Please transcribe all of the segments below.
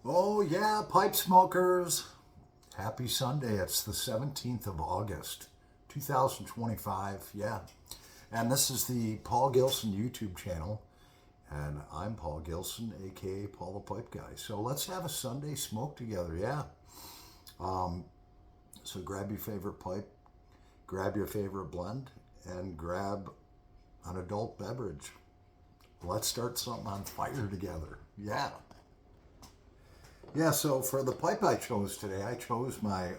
Oh, yeah, pipe smokers. Happy Sunday. It's the 17th of August, 2025. Yeah. And this is the Paul Gilson YouTube channel. And I'm Paul Gilson, aka Paul the Pipe Guy. So let's have a Sunday smoke together. Yeah. So grab your favorite pipe, grab your favorite blend, and grab an adult beverage. Let's start something on fire together. Yeah. Yeah, so for the pipe I chose today, I chose my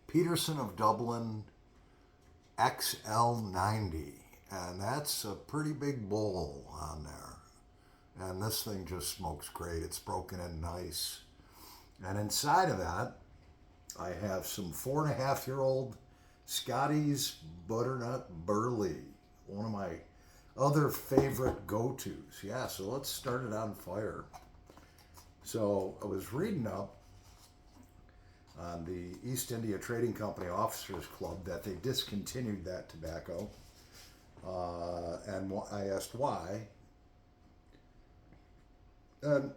Peterson of Dublin XL90. And that's a pretty big bowl on there. And this thing just smokes great. It's broken in nice. And inside of that, I have some 4.5-year-old Scotty's Butternut Burley. One of my other favorite go-tos. Yeah, so let's start it on fire. So I was reading up on the East India Trading Company Officers Club that they discontinued that tobacco. And I asked why. And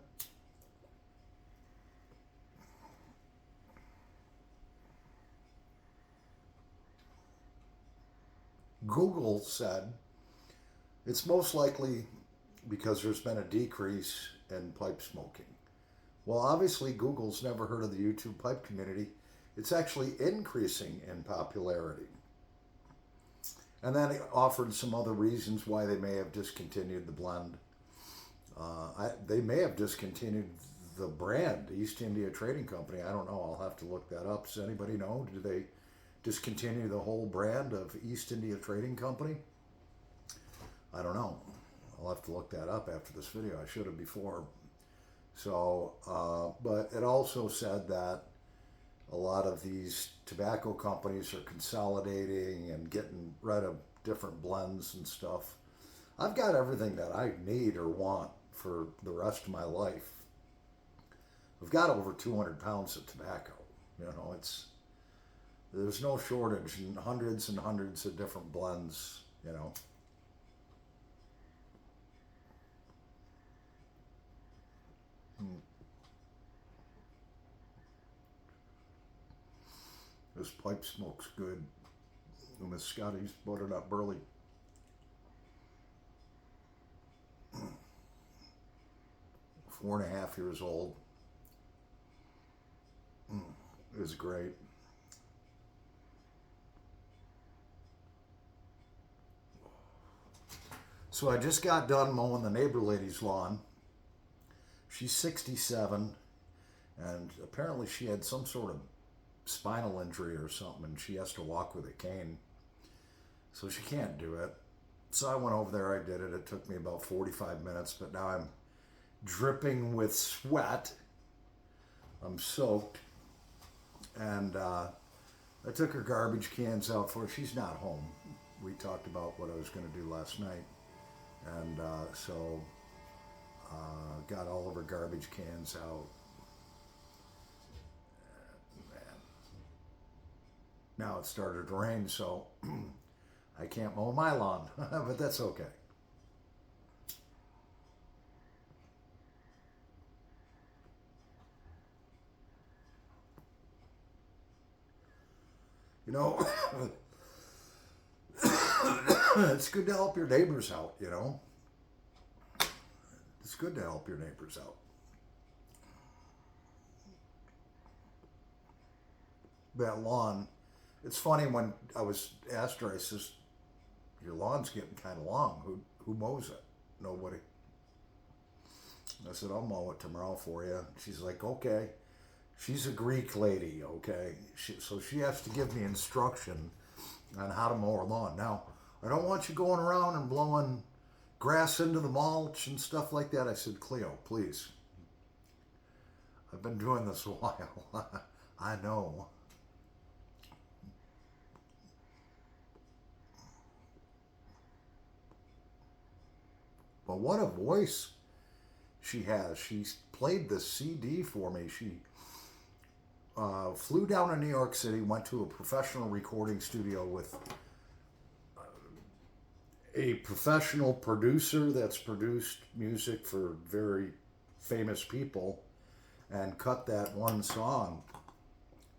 Google said it's most likely because there's been a decrease in pipe smoking. Well, obviously, Google's never heard of the YouTube pipe community. It's actually increasing in popularity. And then it offered some other reasons why they may have discontinued the blend. They may have discontinued the brand, East India Trading Company. I don't know. I'll have to look that up. Does anybody know? Did they discontinue the whole brand of East India Trading Company? I don't know. I'll have to look that up after this video. I should have before. So, but it also said that a lot of these tobacco companies are consolidating and getting rid of different blends and stuff. I've got everything that I need or want for the rest of my life. I've got over 200 pounds of tobacco. You know, there's no shortage and hundreds of different blends, you know. This pipe smokes good. And with Scotty's Butternut Burley. 4.5 years old. Is great. So I just got done mowing the neighbor lady's lawn. She's 67, and apparently she had some sort of spinal injury or something, and she has to walk with a cane. So she can't do it. So I went over there, I did it. It took me about 45 minutes, but now I'm dripping with sweat. I'm soaked. And I took her garbage cans out for her. She's not home. We talked about what I was going to do last night. And so got all of her garbage cans out. Man. Now it started to rain, so I can't mow my lawn, but that's okay. You know, it's good to help your neighbors out, you know. It's good to help your neighbors out. That lawn, it's funny when I was asked her, I says, your lawn's getting kind of long. Who mows it? Nobody. I said, I'll mow it tomorrow for you. She's like, okay. She's a Greek lady, okay? So she has to give me instruction on how to mow her lawn. Now, I don't want you going around and blowing grass into the mulch and stuff like that. I said, Cleo, please. I've been doing this a while. I know. But what a voice she has. She's played the CD for me. She flew down to New York City, went to a professional recording studio with a professional producer that's produced music for very famous people and cut that one song.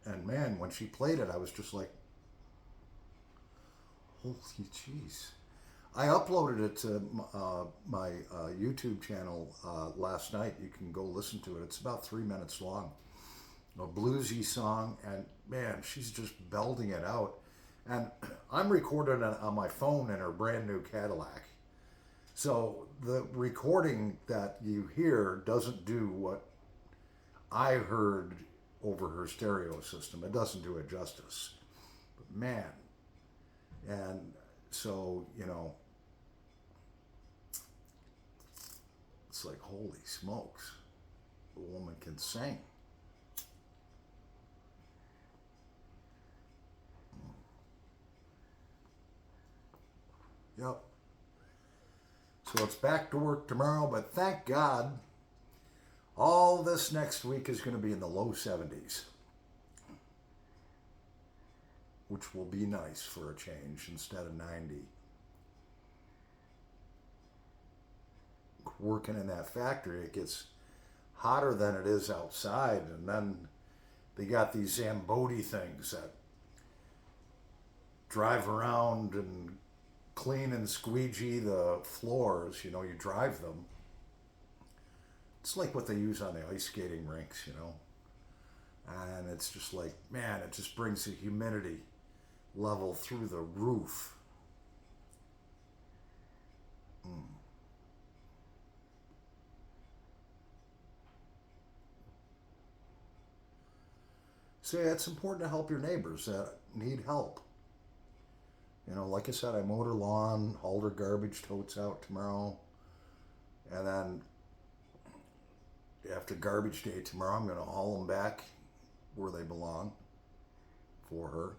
And man, when she played it, I was just like, holy jeez. I uploaded it to my YouTube channel last night. You can go listen to it. It's about 3 minutes long. A bluesy song, and man, she's just belting it out. And I'm recording it on my phone in her brand new Cadillac. So the recording that you hear doesn't do what I heard over her stereo system. It doesn't do it justice. But man, and so, you know, it's like, holy smokes, the woman can sing. Yep. So it's back to work tomorrow, but thank God all this next week is going to be in the low 70s, which will be nice for a change instead of 90. Working in that factory, it gets hotter than it is outside, and then they got these Zamboni things that drive around and clean and squeegee the floors. You know, you drive them. It's like what they use on the ice skating rinks, you know. And it's just like, man, it just brings the humidity level through the roof. So yeah, it's important to help your neighbors that need help. You know, like I said, I mowed her lawn, hauled her garbage totes out tomorrow, and then after garbage day tomorrow, I'm going to haul them back where they belong for her.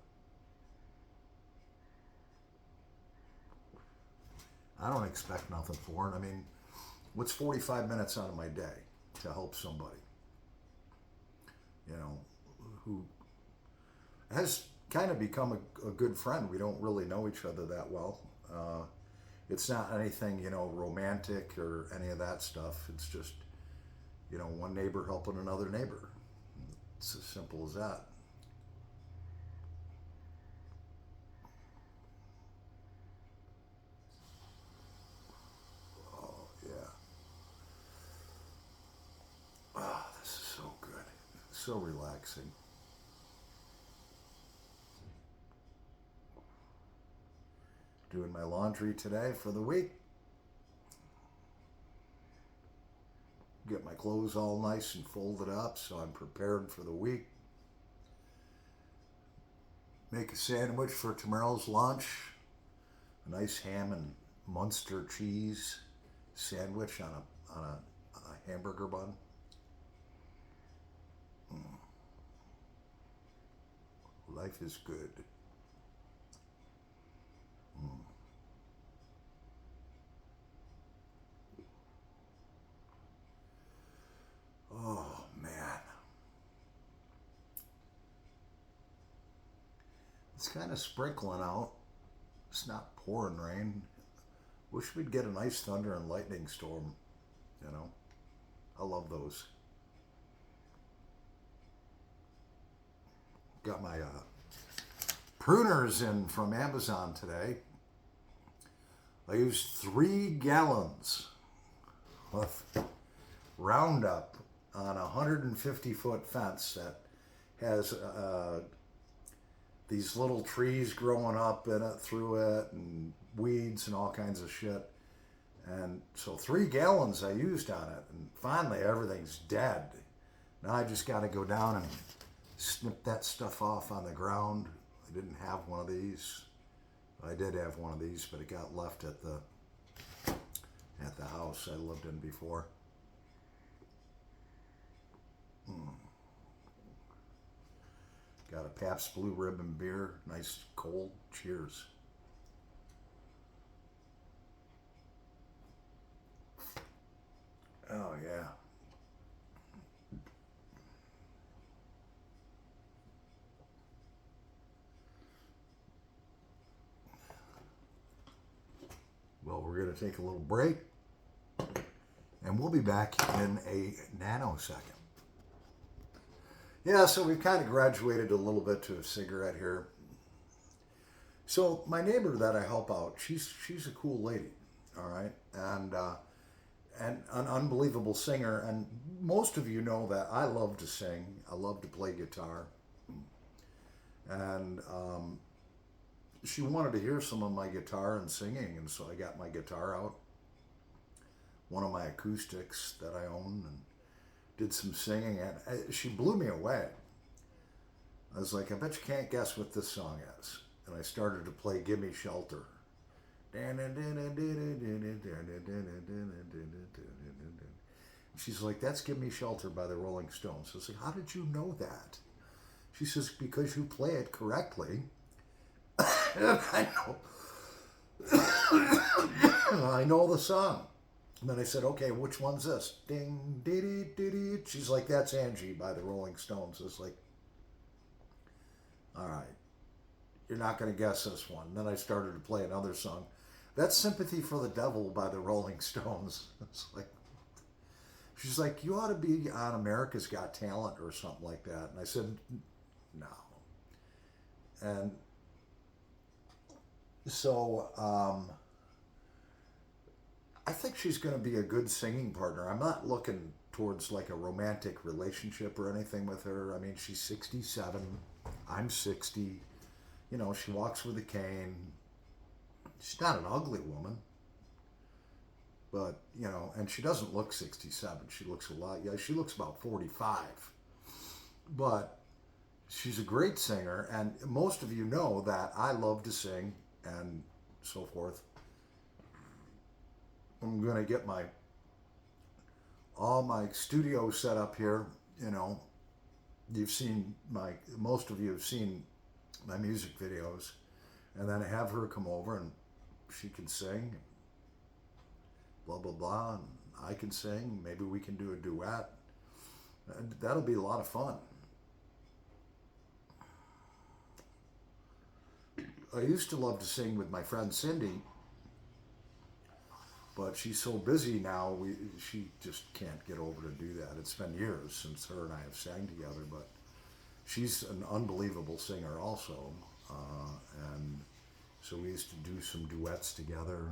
I don't expect nothing for it. I mean, what's 45 minutes out of my day to help somebody, you know, who has kind of become a good friend. We don't really know each other that well. It's not anything, you know, romantic or any of that stuff. It's just, you know, one neighbor helping another neighbor. It's as simple as that. Oh, yeah. Ah, this is so good. So relaxing. Doing my laundry today for the week. Get my clothes all nice and folded up so I'm prepared for the week. Make a sandwich for tomorrow's lunch. A nice ham and Munster cheese sandwich on a hamburger bun. Life is good. Oh man, it's kind of sprinkling out. It's not pouring rain. Wish we'd get a nice thunder and lightning storm. You know, I love those. Got my pruners in from Amazon today. I used 3 gallons of Roundup on a 150-foot fence that has these little trees growing up in it, through it, and weeds and all kinds of shit. And so 3 gallons I used on it, and finally everything's dead. Now I just got to go down and snip that stuff off on the ground. I didn't have one of these. I did have one of these, but it got left at the house I lived in before. Got a Pabst Blue Ribbon beer, nice cold. Cheers. Oh yeah. Well, we're going to take a little break. And And we'll be back in a nanosecond. Yeah, so we've kind of graduated a little bit to a cigarette here. So my neighbor that I help out, she's a cool lady, all right, and an unbelievable singer. And most of you know that I love to sing. I love to play guitar, and she wanted to hear some of my guitar and singing, and so I got my guitar out, one of my acoustics that I own, and did some singing, and she blew me away. I was like, I bet you can't guess what this song is. And I started to play Gimme Shelter. She's like, that's Gimme Shelter by the Rolling Stones. I was like, how did you know that? She says, because you play it correctly. And I know the song. And then I said, okay, which one's this? Ding, dee, dee, dee. She's like, that's Angie by the Rolling Stones. It's like, all right, you're not going to guess this one. And then I started to play another song. That's Sympathy for the Devil by the Rolling Stones. It's like, she's like, you ought to be on America's Got Talent or something like that. And I said, no. And so, I think she's going to be a good singing partner. I'm not looking towards like a romantic relationship or anything with her. I mean, she's 67. I'm 60. You know, she walks with a cane. She's not an ugly woman. But, you know, and she doesn't look 67. She looks a lot, yeah, she looks about 45. But she's a great singer. And most of you know that I love to sing and so forth. I'm going to get all my studio set up here. You know, most of you have seen my music videos, and then I have her come over and she can sing, blah, blah, blah, and I can sing. Maybe we can do a duet. And that'll be a lot of fun. I used to love to sing with my friend Cindy, but she's so busy now, she just can't get over to do that. It's been years since her and I have sang together, but she's an unbelievable singer also. And so we used to do some duets together.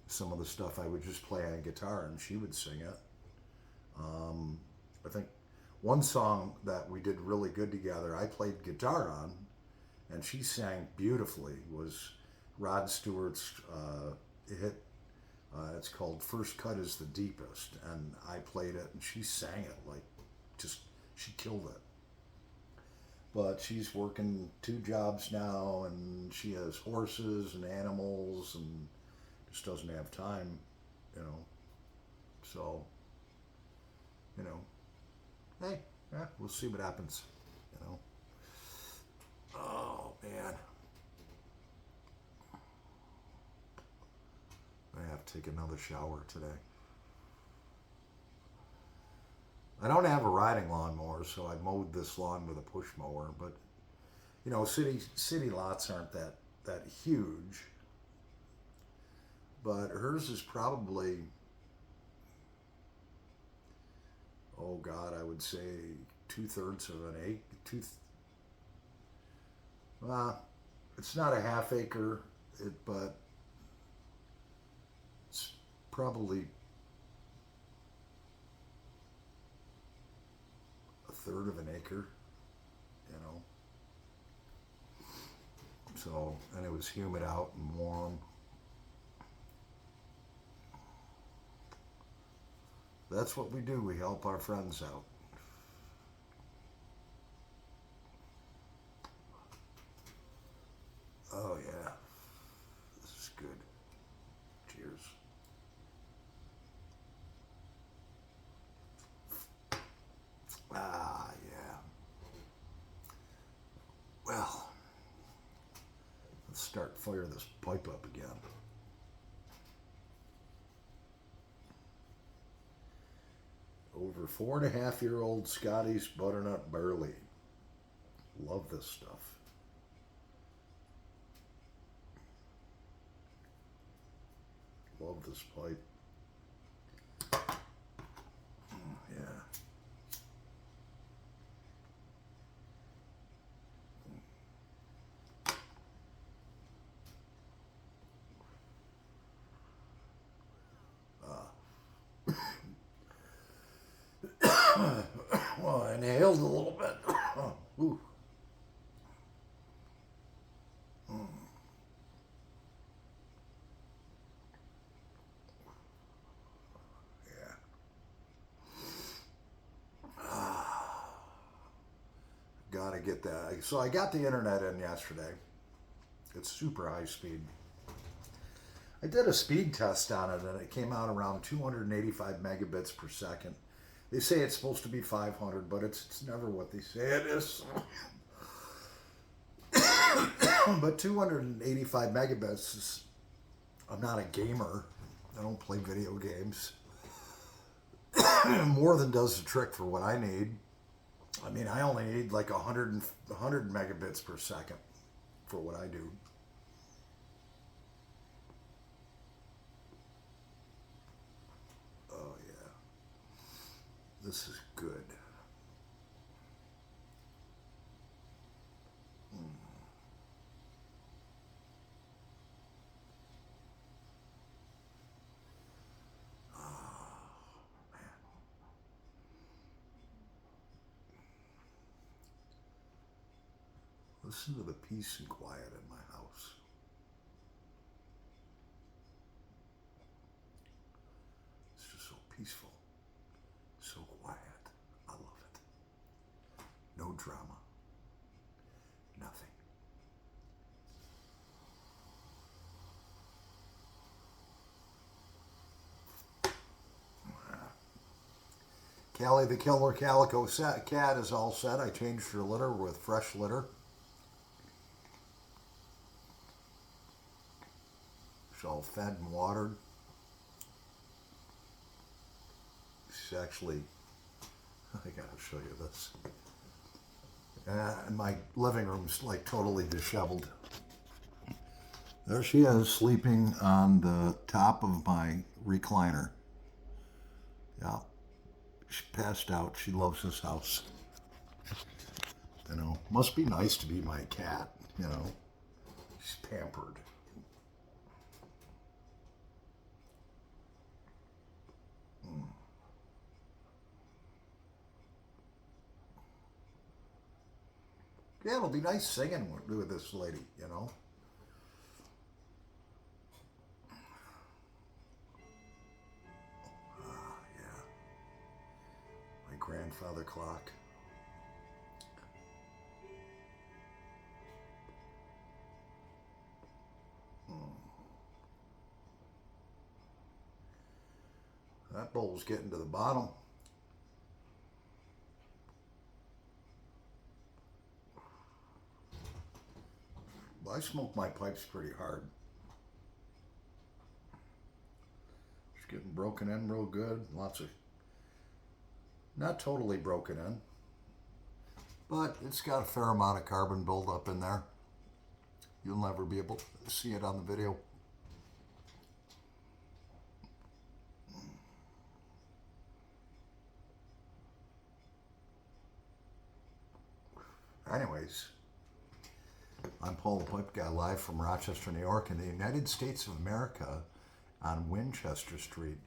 Some of the stuff I would just play on guitar and she would sing it. I think one song that we did really good together, I played guitar on, and she sang beautifully, was Rod Stewart's hit. It's called First Cut is the Deepest, and I played it and she sang it like she killed it. But she's working 2 jobs now, and she has horses and animals and just doesn't have time, you know. So, you know, hey, yeah, we'll see what happens, you know. Oh man, I have to take another shower today. I don't have a riding lawnmower, so I mowed this lawn with a push mower. But you know, city lots aren't that huge. But hers is probably, oh God, I would say 2/3 of an acre. It's not a half acre, but it's probably 1/3 of an acre, you know. So, and it was humid out and warm. That's what we do. We help our friends out. Oh yeah, this is good. Cheers. Ah, yeah. Well, let's fire this pipe up again. Over 4.5-year-old Scotty's butternut barley. Love this stuff. Love this pipe. inhaled a little bit. Ooh. Mm. Yeah. Gotta get that. So I got the internet in yesterday. It's super high speed. I did a speed test on it and it came out around 285 megabits per second. They say it's supposed to be 500, but it's never what they say it is. But 285 megabits is, I'm not a gamer. I don't play video games. More than does the trick for what I need. I mean, I only need like 100 megabits per second for what I do. Oh, yeah. This is good. Mm. Oh, man. Listen to the peace and quiet in my house. It's just so peaceful, so quiet. I love it. No drama, nothing. Callie the Killer Calico Cat is all set. I changed her litter with fresh litter. She's all fed and watered. She's actually, I gotta show you this. And my living room's like totally disheveled. There she is, sleeping on the top of my recliner. Yeah, she passed out. She loves this house. You know, must be nice to be my cat, you know. She's pampered. Mm. Yeah, it'll be nice singing with this lady, you know. Ah, yeah. My grandfather clock. Mm. That bowl's getting to the bottom. Well, I smoke my pipes pretty hard. It's getting broken in real good. Lots of, not totally broken in, but it's got a fair amount of carbon buildup in there. You'll never be able to see it on the video. Anyways, I'm Paul the Pipe Guy, live from Rochester, New York, in the United States of America on Winchester Street.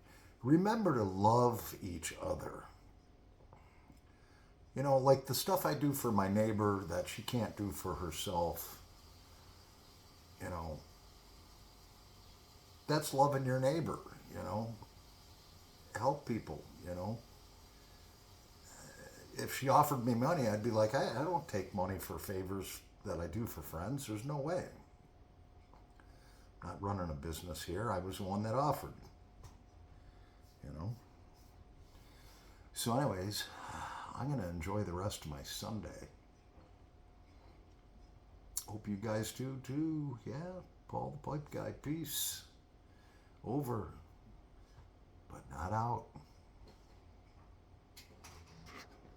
Remember to love each other. You know, like the stuff I do for my neighbor that she can't do for herself. You know, that's loving your neighbor, you know. Help people, you know. If she offered me money, I'd be like, I don't take money for favors that I do for friends. There's no way. I'm not running a business here. I was the one that offered, you know. So anyways, I'm going to enjoy the rest of my Sunday. Hope you guys do too. Yeah, Paul the Pipe Guy. Peace. Over, but not out.